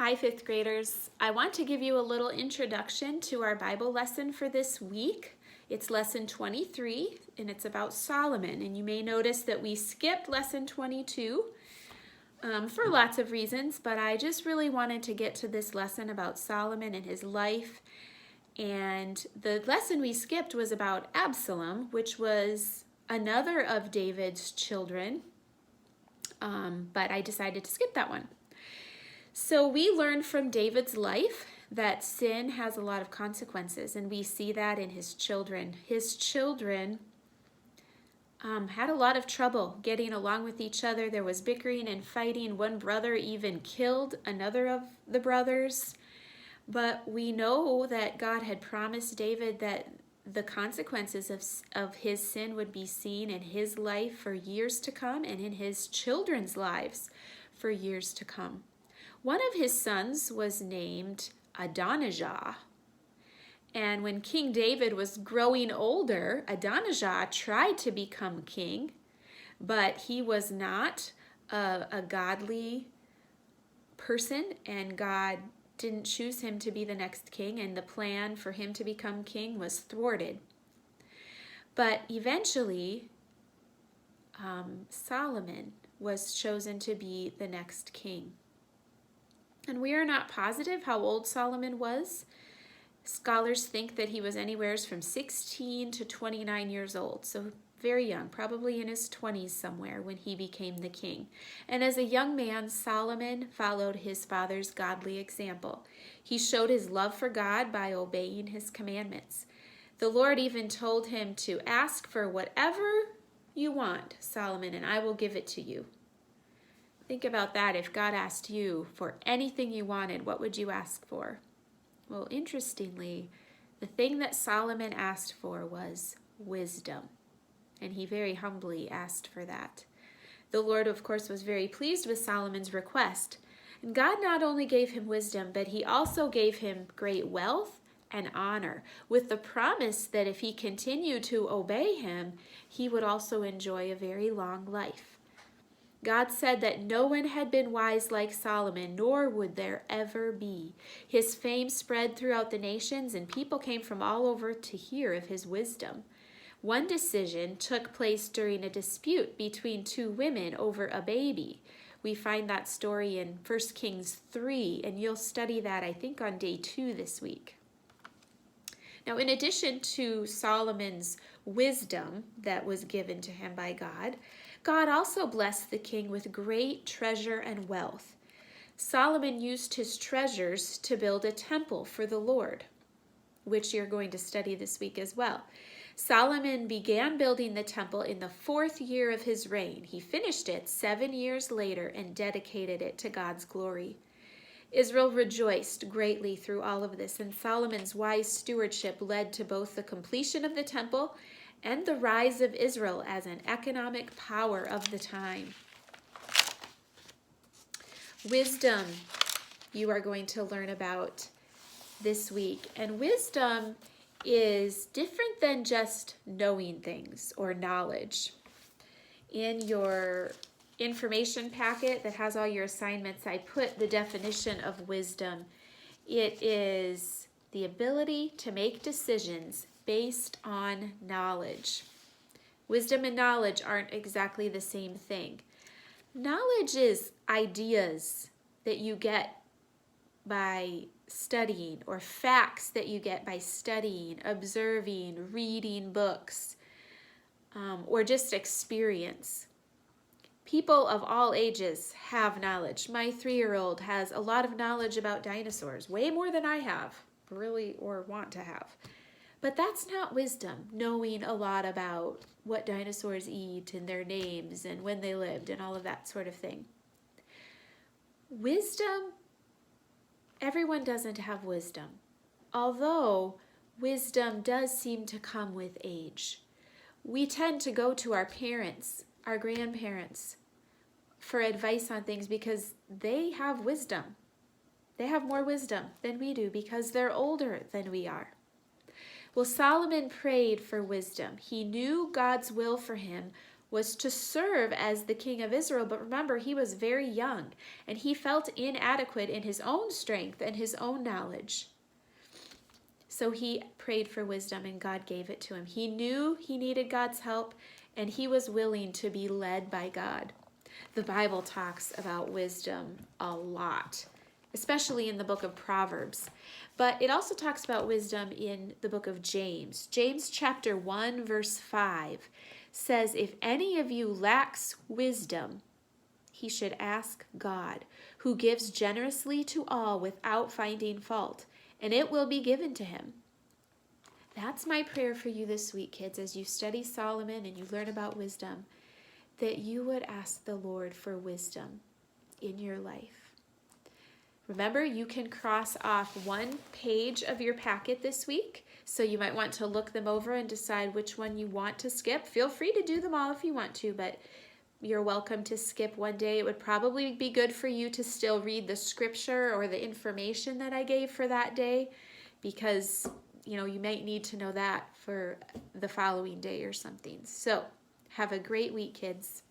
Hi, fifth graders. I want to give you a little introduction to our Bible lesson for this week. It's lesson 23, and it's about Solomon. And you may notice that we skipped lesson 22 for lots of reasons, but I just really wanted to get to this lesson about Solomon and his life. And the lesson we skipped was about Absalom, which was another of David's children, but I decided to skip that one. So we learned from David's life that sin has a lot of consequences, and we see that in his children. His children had a lot of trouble getting along with each other. There was bickering and fighting. One brother even killed another of the brothers. But we know that God had promised David that the consequences of his sin would be seen in his life for years to come and in his children's lives for years to come. One of his sons was named Adonijah. And when King David was growing older, Adonijah tried to become king, but he was not a godly person, and God didn't choose him to be the next king, and the plan for him to become king was thwarted. But eventually, Solomon was chosen to be the next king. And we are not positive how old Solomon was. Scholars think that he was anywhere from 16 to 29 years old, so very young, probably in his 20s somewhere when he became the king. And as a young man, Solomon followed his father's godly example. He showed his love for God by obeying his commandments. The Lord even told him to ask for whatever you want, Solomon, and I will give it to you. Think about that. If God asked you for anything you wanted, what would you ask for? Well, interestingly, the thing that Solomon asked for was wisdom, and he very humbly asked for that. The Lord, of course, was very pleased with Solomon's request, and God not only gave him wisdom, but he also gave him great wealth and honor, with the promise that if he continued to obey him, he would also enjoy a very long life. God said that no one had been wise like Solomon, nor would there ever be. His fame spread throughout the nations, and people came from all over to hear of his wisdom. One decision took place during a dispute between two women over a baby. We find that story in 1 Kings 3, and you'll study that, I think, on day 2 this week. Now, in addition to Solomon's wisdom that was given to him by God, God also blessed the king with great treasure and wealth. Solomon used his treasures to build a temple for the Lord, which you're going to study this week as well. Solomon began building the temple in the 4th year of his reign. He finished it 7 years later and dedicated it to God's glory. Israel rejoiced greatly through all of this, and Solomon's wise stewardship led to both the completion of the temple and the rise of Israel as an economic power of the time. Wisdom, you are going to learn about this week. And wisdom is different than just knowing things or knowledge. In your information packet that has all your assignments, I put the definition of wisdom. It is the ability to make decisions based on knowledge. Wisdom and knowledge aren't exactly the same thing. Knowledge is ideas that you get by studying, or facts that you get by studying, observing, reading books, or just experience. People of all ages have knowledge. My 3-year-old has a lot of knowledge about dinosaurs, way more than I have, really, or want to have. But that's not wisdom, knowing a lot about what dinosaurs eat and their names and when they lived and all of that sort of thing. Wisdom, everyone doesn't have wisdom, although wisdom does seem to come with age. We tend to go to our parents, our grandparents, for advice on things because they have wisdom. They have more wisdom than we do because they're older than we are. Well, Solomon prayed for wisdom. He knew God's will for him was to serve as the king of Israel. But remember, he was very young, and he felt inadequate in his own strength and his own knowledge. So he prayed for wisdom, and God gave it to him. He knew he needed God's help, and he was willing to be led by God. The Bible talks about wisdom a lot, especially in the book of Proverbs. But it also talks about wisdom in the book of James. James chapter 1, verse 5 says, if any of you lacks wisdom, he should ask God, who gives generously to all without finding fault, and it will be given to him. That's my prayer for you this week, kids, as you study Solomon and you learn about wisdom, that you would ask the Lord for wisdom in your life. Remember, you can cross off one page of your packet this week, so you might want to look them over and decide which one you want to skip. Feel free to do them all if you want to, but you're welcome to skip one day. It would probably be good for you to still read the scripture or the information that I gave for that day, because you might need to know that for the following day or something. So have a great week, kids.